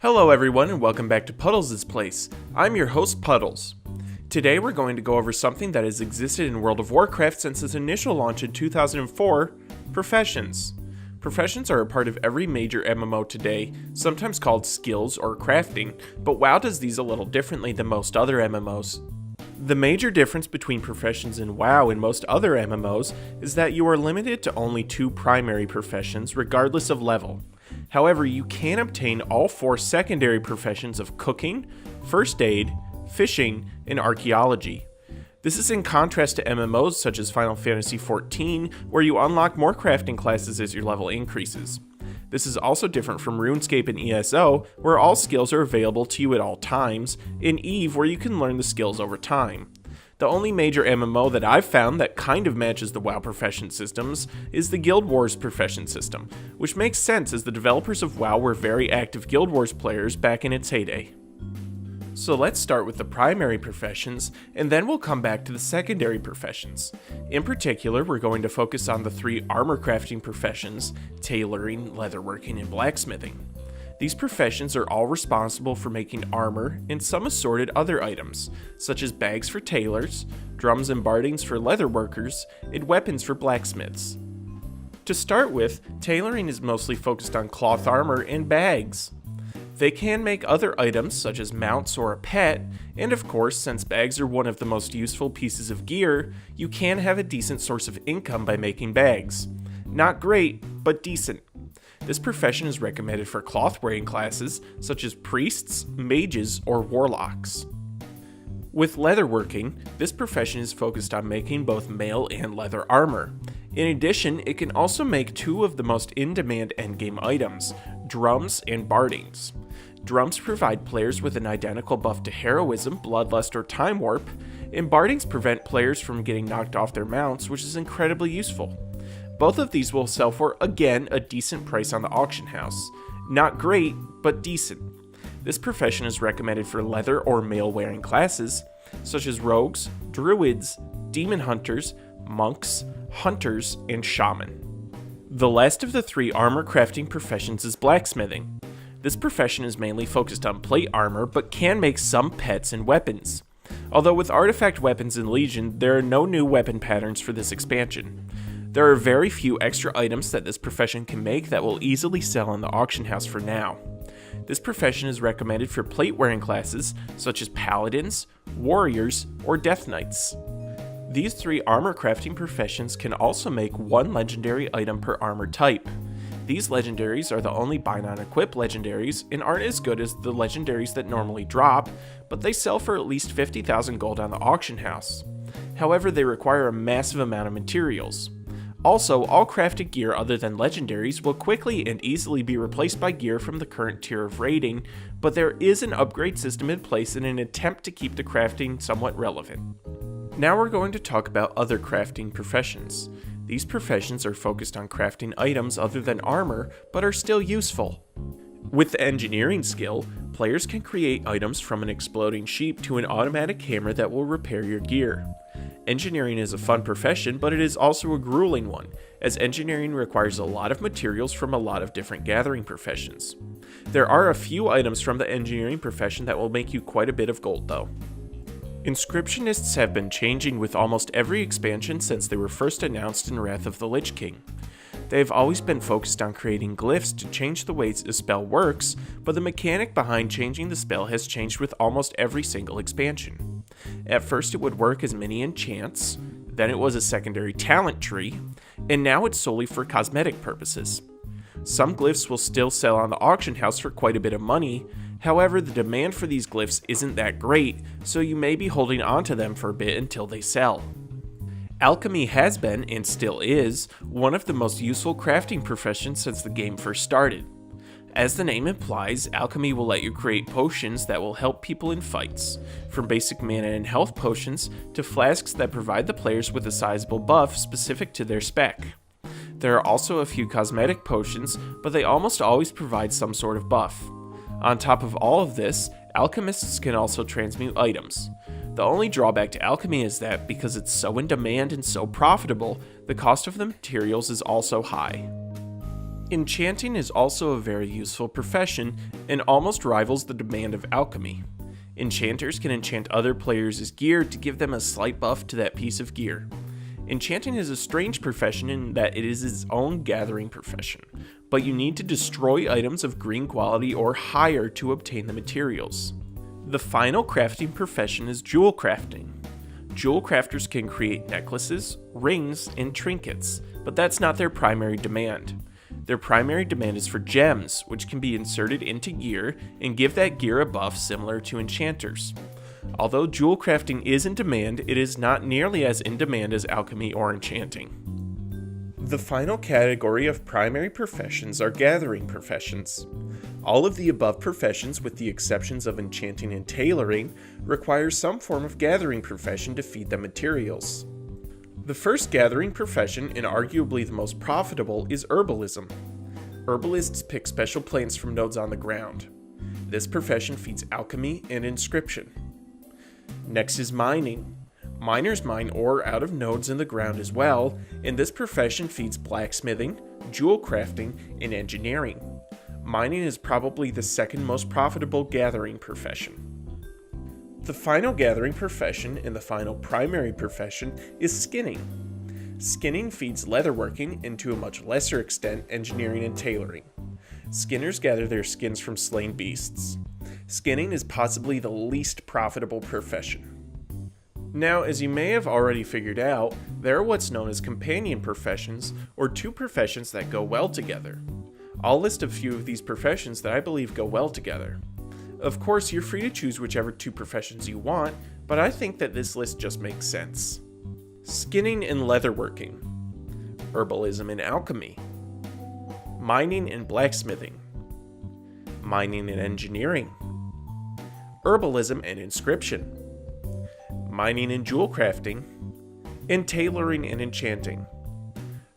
Hello everyone and welcome back to Puddles' Place. I'm your host Puddles. Today we're going to go over something that has existed in World of Warcraft since its initial launch in 2004, professions. Professions are a part of every major MMO today, sometimes called skills or crafting, but WoW does these a little differently than most other MMOs. The major difference between professions in WoW and most other MMOs is that you are limited to only 2 primary professions regardless of level. However, you can obtain all 4 secondary professions of cooking, first aid, fishing, and archaeology. This is in contrast to MMOs such as Final Fantasy XIV, where you unlock more crafting classes as your level increases. This is also different from RuneScape and ESO, where all skills are available to you at all times, and EVE, where you can learn the skills over time. The only major MMO that I've found that kind of matches the WoW profession systems is the Guild Wars profession system, which makes sense as the developers of WoW were very active Guild Wars players back in its heyday. So let's start with the primary professions, and then we'll come back to the secondary professions. In particular, we're going to focus on the 3 armor crafting professions: tailoring, leatherworking, and blacksmithing. These professions are all responsible for making armor and some assorted other items, such as bags for tailors, drums and bardings for leatherworkers, and weapons for blacksmiths. To start with, tailoring is mostly focused on cloth armor and bags. They can make other items such as mounts or a pet, and of course, since bags are one of the most useful pieces of gear, you can have a decent source of income by making bags. Not great, but decent. This profession is recommended for cloth-wearing classes such as priests, mages, or warlocks. With leatherworking, this profession is focused on making both mail and leather armor. In addition, it can also make 2 of the most in-demand endgame items, drums and bardings. Drums provide players with an identical buff to heroism, bloodlust, or time warp, and bardings prevent players from getting knocked off their mounts, which is incredibly useful. Both of these will sell for, again, a decent price on the auction house. Not great, but decent. This profession is recommended for leather or mail-wearing classes, such as rogues, druids, demon hunters, monks, hunters, and shaman. The last of the 3 armor crafting professions is blacksmithing. This profession is mainly focused on plate armor, but can make some pets and weapons. Although with artifact weapons in Legion, there are no new weapon patterns for this expansion. There are very few extra items that this profession can make that will easily sell in the auction house for now. This profession is recommended for plate-wearing classes such as paladins, warriors, or death knights. These 3 armor crafting professions can also make 1 legendary item per armor type. These legendaries are the only buy non-equip legendaries and aren't as good as the legendaries that normally drop, but they sell for at least 50,000 gold on the auction house. However, they require a massive amount of materials. Also, all crafted gear other than legendaries will quickly and easily be replaced by gear from the current tier of rating, but there is an upgrade system in place in an attempt to keep the crafting somewhat relevant. Now we're going to talk about other crafting professions. These professions are focused on crafting items other than armor, but are still useful. With the engineering skill, players can create items from an exploding sheep to an automatic hammer that will repair your gear. Engineering is a fun profession, but it is also a grueling one, as engineering requires a lot of materials from a lot of different gathering professions. There are a few items from the engineering profession that will make you quite a bit of gold though. Inscriptionists have been changing with almost every expansion since they were first announced in Wrath of the Lich King. They have always been focused on creating glyphs to change the way a spell works, but the mechanic behind changing the spell has changed with almost every single expansion. At first it would work as mini enchants, then it was a secondary talent tree, and now it's solely for cosmetic purposes. Some glyphs will still sell on the auction house for quite a bit of money, however the demand for these glyphs isn't that great, so you may be holding on to them for a bit until they sell. Alchemy has been, and still is, one of the most useful crafting professions since the game first started. As the name implies, alchemy will let you create potions that will help people in fights, from basic mana and health potions to flasks that provide the players with a sizable buff specific to their spec. There are also a few cosmetic potions, but they almost always provide some sort of buff. On top of all of this, alchemists can also transmute items. The only drawback to alchemy is that, because it's so in demand and so profitable, the cost of the materials is also high. Enchanting is also a very useful profession and almost rivals the demand of alchemy. Enchanters can enchant other players' gear to give them a slight buff to that piece of gear. Enchanting is a strange profession in that it is its own gathering profession, but you need to destroy items of green quality or higher to obtain the materials. The final crafting profession is jewel crafting. Jewel crafters can create necklaces, rings, and trinkets, but that's not their primary demand. Their primary demand is for gems, which can be inserted into gear and give that gear a buff similar to enchanters. Although jewel crafting is in demand, it is not nearly as in demand as alchemy or enchanting. The final category of primary professions are gathering professions. All of the above professions, with the exceptions of enchanting and tailoring, require some form of gathering profession to feed them materials. The first gathering profession, and arguably the most profitable, is herbalism. Herbalists pick special plants from nodes on the ground. This profession feeds alchemy and inscription. Next is mining. Miners mine ore out of nodes in the ground as well, and this profession feeds blacksmithing, jewel crafting, and engineering. Mining is probably the second most profitable gathering profession. The final gathering profession and the final primary profession is skinning. Skinning feeds leatherworking and to a much lesser extent engineering and tailoring. Skinners gather their skins from slain beasts. Skinning is possibly the least profitable profession. Now, as you may have already figured out, there are what's known as companion professions, or two professions that go well together. I'll list a few of these professions that I believe go well together. Of course, you're free to choose whichever two professions you want, but I think that this list just makes sense. Skinning and leatherworking, herbalism and alchemy, mining and blacksmithing, mining and engineering, herbalism and inscription, mining and jewel crafting, and tailoring and enchanting.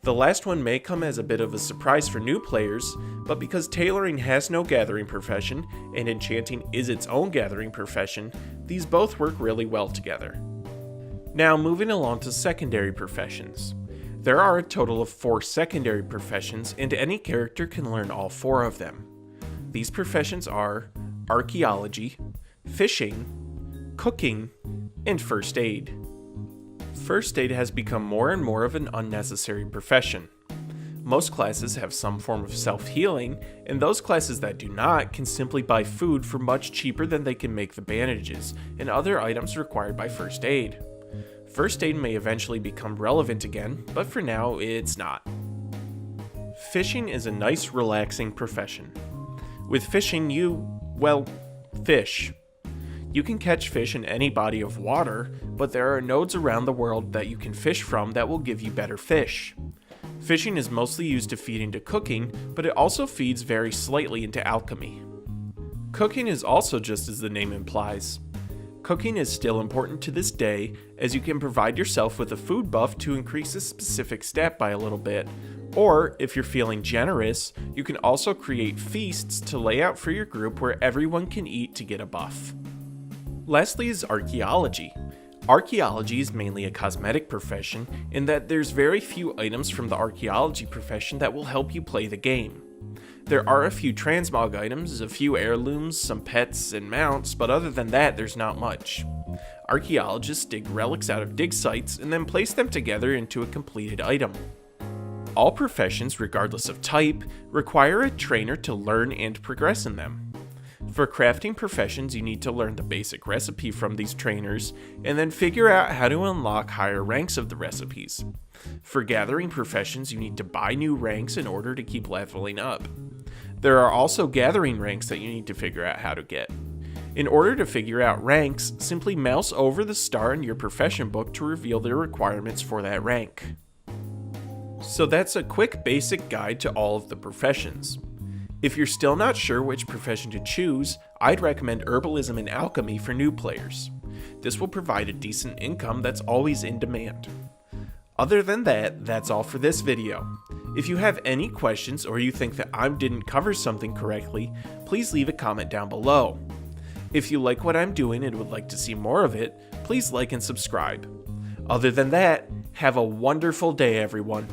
The last one may come as a bit of a surprise for new players, but because tailoring has no gathering profession and enchanting is its own gathering profession, these both work really well together. Now moving along to secondary professions. There are a total of 4 secondary professions, and any character can learn all 4 of them. These professions are archaeology, fishing, cooking, and first aid. First aid has become more and more of an unnecessary profession. Most classes have some form of self-healing, and those classes that do not can simply buy food for much cheaper than they can make the bandages and other items required by first aid. First aid may eventually become relevant again, but for now, it's not. Fishing is a nice, relaxing profession. With fishing, fish. You can catch fish in any body of water, but there are nodes around the world that you can fish from that will give you better fish. Fishing is mostly used to feed into cooking, but it also feeds very slightly into alchemy. Cooking is also just as the name implies. Cooking is still important to this day, as you can provide yourself with a food buff to increase a specific stat by a little bit, or if you're feeling generous, you can also create feasts to lay out for your group where everyone can eat to get a buff. Lastly is archaeology. Archaeology is mainly a cosmetic profession in that there's very few items from the archaeology profession that will help you play the game. There are a few transmog items, a few heirlooms, some pets, and mounts, but other than that, there's not much. Archaeologists dig relics out of dig sites and then place them together into a completed item. All professions, regardless of type, require a trainer to learn and progress in them. For crafting professions, you need to learn the basic recipe from these trainers, and then figure out how to unlock higher ranks of the recipes. For gathering professions, you need to buy new ranks in order to keep leveling up. There are also gathering ranks that you need to figure out how to get. In order to figure out ranks, simply mouse over the star in your profession book to reveal the requirements for that rank. So that's a quick basic guide to all of the professions. If you're still not sure which profession to choose, I'd recommend herbalism and alchemy for new players. This will provide a decent income that's always in demand. Other than that, that's all for this video. If you have any questions or you think that I didn't cover something correctly, please leave a comment down below. If you like what I'm doing and would like to see more of it, please like and subscribe. Other than that, have a wonderful day, everyone.